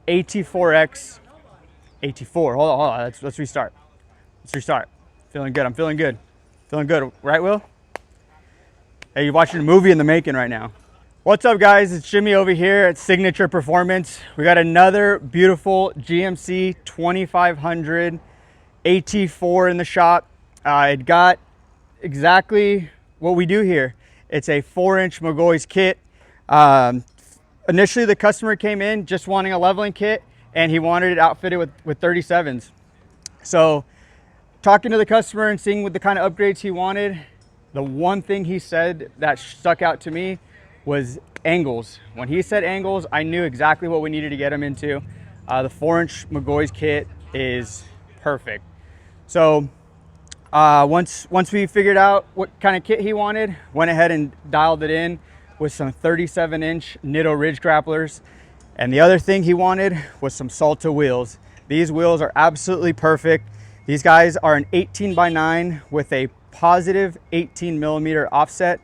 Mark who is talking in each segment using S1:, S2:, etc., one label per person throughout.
S1: AT4X, AT4, hold on, let's restart. Let's restart. Feeling good, I'm feeling good. Feeling good, right, Will? Hey, you're watching a movie in the making right now. What's up, guys? It's Jimmy over here at Signature Performance. We got another beautiful GMC 2500 AT4 in the shop. It got exactly what we do here. It's a 4-inch McGaughys kit. Initially, the customer came in just wanting a leveling kit, and he wanted it outfitted with 37s. So, talking to the customer and seeing what the kind of upgrades he wanted, the one thing he said that stuck out to me was angles. When he said angles, I knew exactly what we needed to get him into. The 4-inch McGaughys kit is perfect. So once we figured out what kind of kit he wanted, went ahead and dialed it in with some 37-inch Nitto Ridge Grapplers. And the other thing he wanted was some Salta wheels. These wheels are absolutely perfect. These guys are an 18x9 with a positive 18 millimeter offset.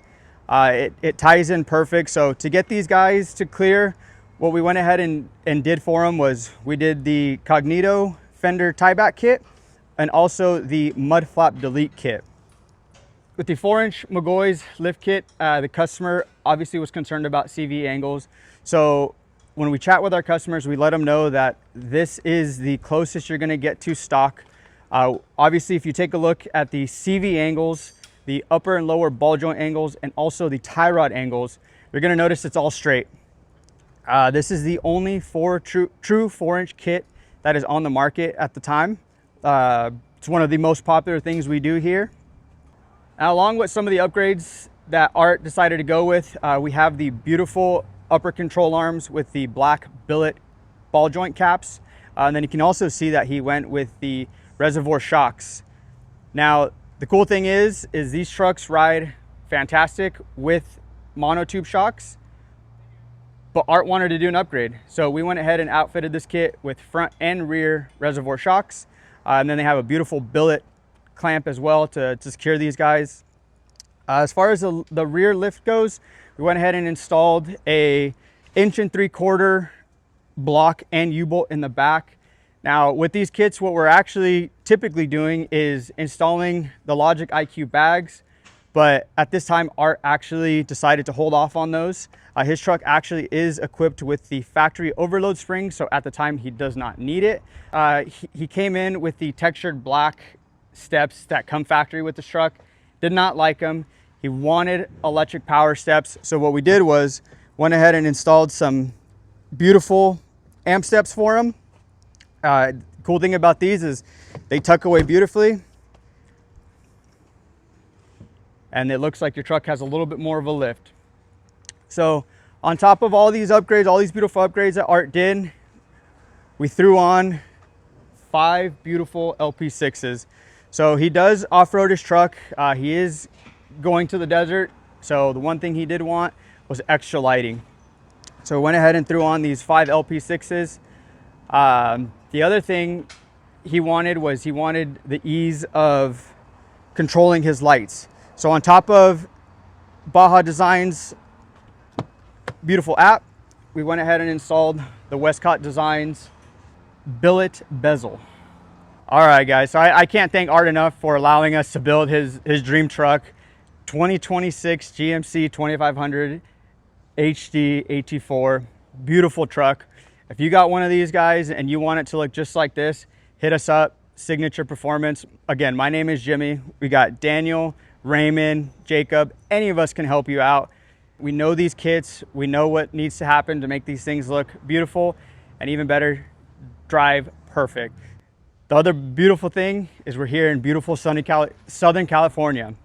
S1: It ties in perfect. So to get these guys to clear, what we went ahead and did for them was we did the Cognito Fender tieback kit and also the Mudflap delete kit. With the 4-inch McGaughys lift kit, the customer obviously was concerned about CV angles. So when we chat with our customers, we let them know that this is the closest you're gonna get to stock. Obviously, if you take a look at the CV angles, the upper and lower ball joint angles, and also the tie rod angles, you're gonna notice it's all straight. This is the only true 4-inch kit that is on the market at the time. It's one of the most popular things we do here. Now, along with some of the upgrades that Art decided to go with, we have the beautiful upper control arms with the black billet ball joint caps. And then you can also see that he went with the Reservoir shocks. Now, the cool thing is these trucks ride fantastic with monotube shocks, but Art wanted to do an upgrade. So we went ahead and outfitted this kit with front and rear Reservoir shocks. And then they have a beautiful billet clamp as well to secure these guys. As far as the rear lift goes, we went ahead and installed a 1 3/4 inch block and U-bolt in the back. Now, with these kits, what we're actually typically doing is installing the Logic IQ bags, but at this time, Art actually decided to hold off on those. His truck actually is equipped with the factory overload spring, so at the time, he does not need it. He came in with the textured black steps that come factory with this truck, did not like them. He wanted electric power steps, so what we did was went ahead and installed some beautiful amp steps for him. Cool thing about these is they tuck away beautifully, and it looks like your truck has a little bit more of a lift. So on top of all these upgrades, all these beautiful upgrades that Art did, we threw on 5 beautiful LP6s. So he does off-road his truck. He is going to the desert, so the one thing he did want was extra lighting. So we went ahead and threw on these 5 LP6s. The other thing he wanted was the ease of controlling his lights. So on top of Baja Design's beautiful app, we went ahead and installed the Westcott Designs Billet bezel. All right, guys, so I can't thank Art enough for allowing us to build his dream truck, 2026 GMC 2500 HD AT4, beautiful truck. If you got one of these guys and you want it to look just like this, hit us up, Signature Performance. Again, my name is Jimmy. We got Daniel, Raymond, Jacob, any of us can help you out. We know these kits, we know what needs to happen to make these things look beautiful, and even better, drive perfect. The other beautiful thing is we're here in beautiful sunny Southern California,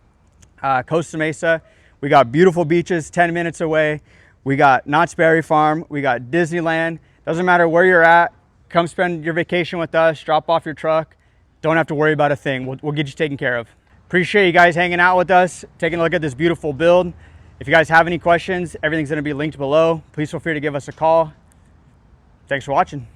S1: Costa Mesa. We got beautiful beaches 10 minutes away. We got Knott's Berry Farm. We got Disneyland. Doesn't matter where you're at, come spend your vacation with us, drop off your truck. Don't have to worry about a thing. We'll get you taken care of. Appreciate you guys hanging out with us, taking a look at this beautiful build. If you guys have any questions, everything's gonna be linked below. Please feel free to give us a call. Thanks for watching.